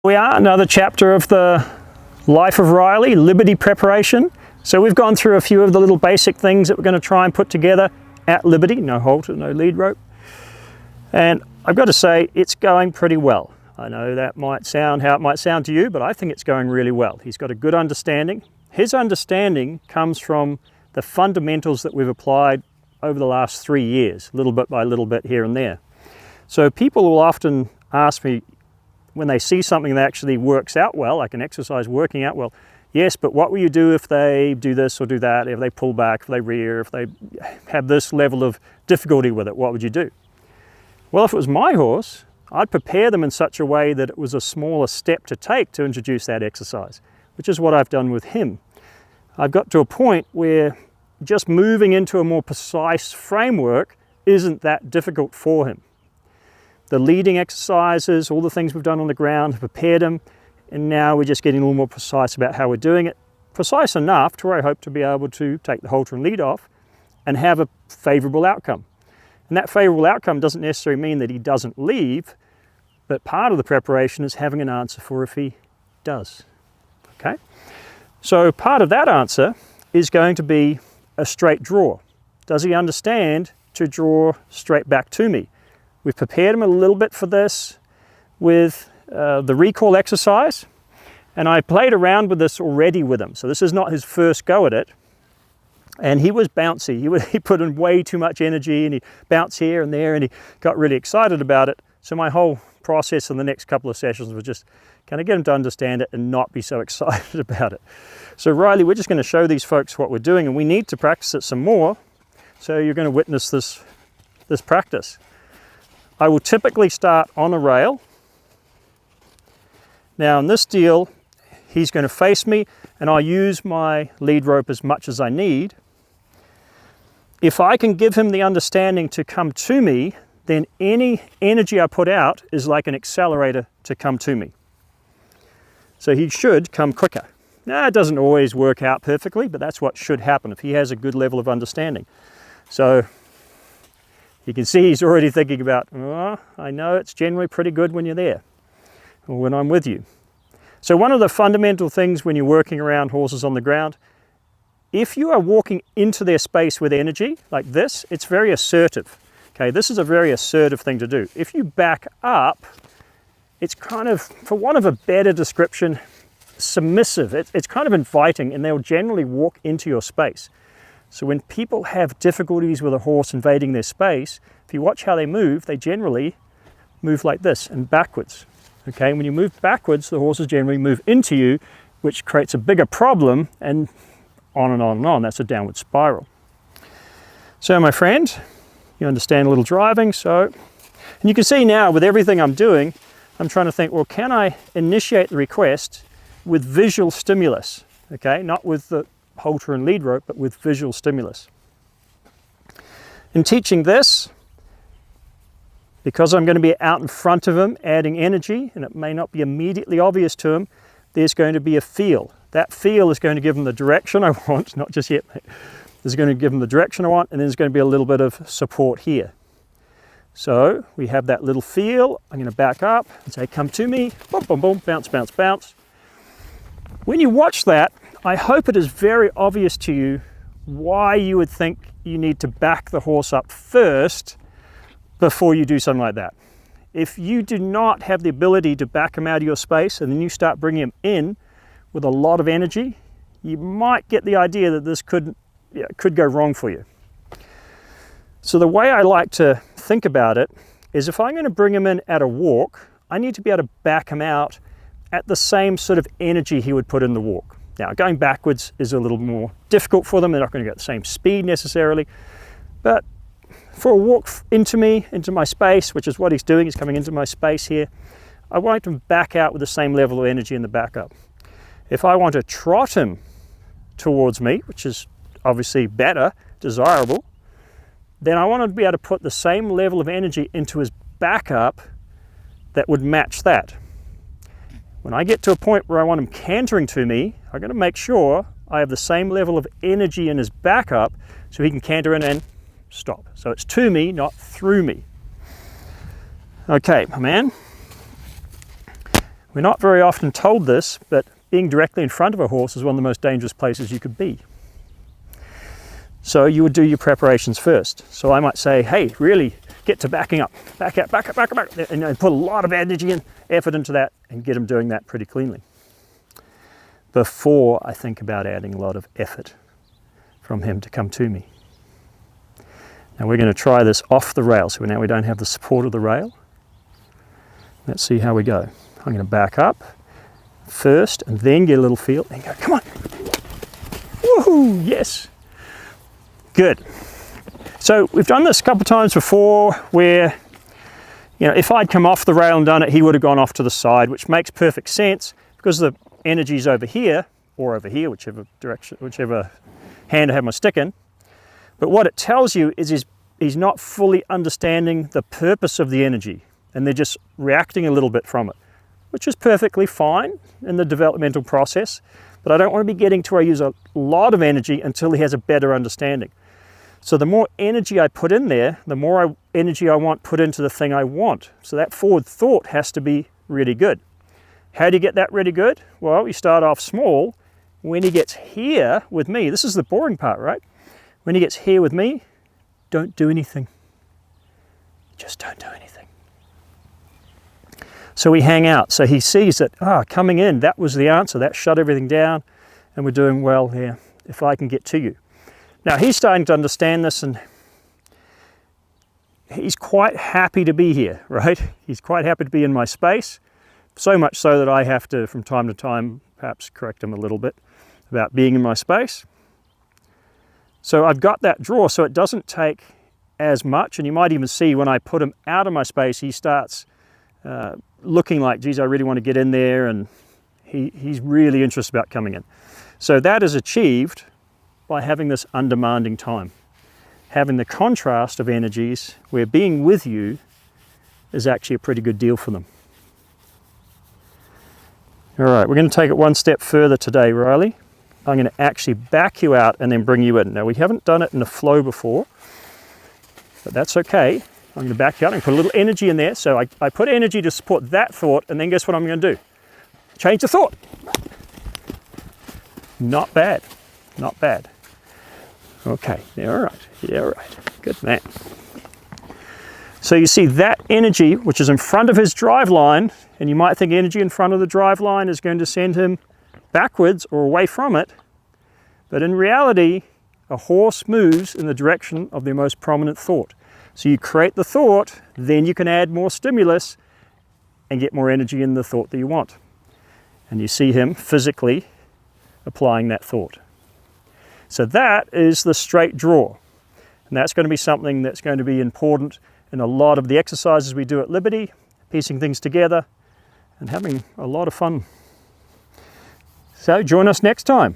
We are another chapter of the life of Riley, Liberty preparation. So we've gone through a few of the little basic things that we're going to try and put together at Liberty. No halter, no lead rope. And I've got to say, it's going pretty well. I know that might sound how it might sound to you, but I think it's going really well. He's got a good understanding. His understanding comes from the fundamentals that we've applied over the last 3 years, little bit by little bit here and there. So people will often ask me, when they see something that actually works out well, like an exercise working out well, yes, but what will you do if they do this or do that, if they pull back, if they rear, if they have this level of difficulty with it, what would you do? Well, if it was my horse, I'd prepare them in such a way that it was a smaller step to take to introduce that exercise, which is what I've done with him. I've got to a point where just moving into a more precise framework isn't that difficult for him. The leading exercises, all the things we've done on the ground have prepared him, and now we're just getting a little more precise about how we're doing it. Precise enough to where I hope to be able to take the halter and lead off and have a favourable outcome. And that favourable outcome doesn't necessarily mean that he doesn't leave, but part of the preparation is having an answer for if he does. Okay? So part of that answer is going to be a straight draw. Does he understand to draw straight back to me? We've prepared him a little bit for this with the recall exercise, and I played around with this already with him. So this is not his first go at it. And he was bouncy. He put in way too much energy, and he bounced here and there, and he got really excited about it. So my whole process in the next couple of sessions was just, can I get him to understand it and not be so excited about it? So Riley, we're just going to show these folks what we're doing, and we need to practice it some more. So you're going to witness this practice. I will typically start on a rail. Now in this deal, he's going to face me, and I'll use my lead rope as much as I need. If I can give him the understanding to come to me, then any energy I put out is like an accelerator to come to me. So he should come quicker. Now, it doesn't always work out perfectly, but that's what should happen if he has a good level of understanding. So you can see he's already thinking about, oh, I know it's generally pretty good when you're there, or when I'm with you. So one of the fundamental things when you're working around horses on the ground, if you are walking into their space with energy, like this, it's very assertive. Okay, this is a very assertive thing to do. If you back up, it's kind of, for want of a better description, submissive. It's kind of inviting, and they'll generally walk into your space. So when people have difficulties with a horse invading their space, if you watch how they move, they generally move like this and backwards. Okay, when you move backwards, the horses generally move into you, which creates a bigger problem, and on and on and on. That's a downward spiral. So my friend, you understand a little driving, so, and you can see now with everything I'm doing, I'm trying to think, well, can I initiate the request with visual stimulus? Okay, not with the halter and lead rope, but with visual stimulus. In teaching this, because I'm going to be out in front of him adding energy, and it may not be immediately obvious to him, there's going to be a feel. That feel is going to give him the direction I want, not just yet. This is going to give him the direction I want, and then there's going to be a little bit of support here. So we have that little feel. I'm going to back up and say, come to me, boom, boom, boom, bounce, bounce, bounce. When you watch that, I hope it is very obvious to you why you would think you need to back the horse up first before you do something like that. If you do not have the ability to back him out of your space and then you start bringing him in with a lot of energy, you might get the idea that this could go wrong for you. So the way I like to think about it is, if I'm going to bring him in at a walk, I need to be able to back him out at the same sort of energy he would put in the walk. Now, going backwards is a little more difficult for them. They're not going to get the same speed necessarily. But for a walk into my space, which is what he's doing, he's coming into my space here, I want him back out with the same level of energy in the backup. If I want to trot him towards me, which is obviously better, desirable, then I want to be able to put the same level of energy into his backup that would match that. When I get to a point where I want him cantering to me, I'm going to make sure I have the same level of energy in his backup so he can canter in and stop. So it's to me, not through me. Okay, my man. We're not very often told this, but being directly in front of a horse is one of the most dangerous places you could be. So you would do your preparations first. So I might say, hey, really get to backing up, back up, back up, back up, back up, and put a lot of energy and effort into that and get him doing that pretty cleanly. Before I think about adding a lot of effort from him to come to me. Now we're going to try this off the rail, so now we don't have the support of the rail. Let's see how we go. I'm going to back up first and then get a little feel and go, come on. Woohoo, yes. Good. So we've done this a couple of times before where, if I'd come off the rail and done it, he would have gone off to the side, which makes perfect sense because the energy's over here or over here, whichever direction, whichever hand I have my stick in. But what it tells you is he's not fully understanding the purpose of the energy and they're just reacting a little bit from it, which is perfectly fine in the developmental process. But I don't want to be getting to where I use a lot of energy until he has a better understanding. So the more energy I put in there, the more energy I want put into the thing I want. So that forward thought has to be really good. How do you get that really good? Well, you start off small. When he gets here with me, this is the boring part, right? When he gets here with me, don't do anything. Just don't do anything. So we hang out. So he sees that, coming in, that was the answer. That shut everything down and we're doing well here if I can get to you. Now he's starting to understand this and he's quite happy to be here, right? He's quite happy to be in my space, so much so that I have to, from time to time, perhaps correct him a little bit about being in my space. So I've got that draw, so it doesn't take as much, and you might even see when I put him out of my space, he starts looking like, geez, I really want to get in there, and he's really interested about coming in. So that is achieved by having this undemanding time, having the contrast of energies where being with you is actually a pretty good deal for them. All right, we're going to take it one step further today, Riley. I'm going to actually back you out and then bring you in. Now, we haven't done it in a flow before, but that's okay. I'm going to back you out and put a little energy in there. So I put energy to support that thought, and then guess what I'm going to do? Change the thought. Not bad, not bad. Okay, yeah, all right, yeah, all right, good man. So you see that energy, which is in front of his drive line, and you might think energy in front of the drive line is going to send him backwards or away from it, but in reality, a horse moves in the direction of their most prominent thought. So you create the thought, then you can add more stimulus and get more energy in the thought that you want. And you see him physically applying that thought. So that is the straight draw. And that's going to be something that's going to be important in a lot of the exercises we do at Liberty, piecing things together and having a lot of fun. So join us next time.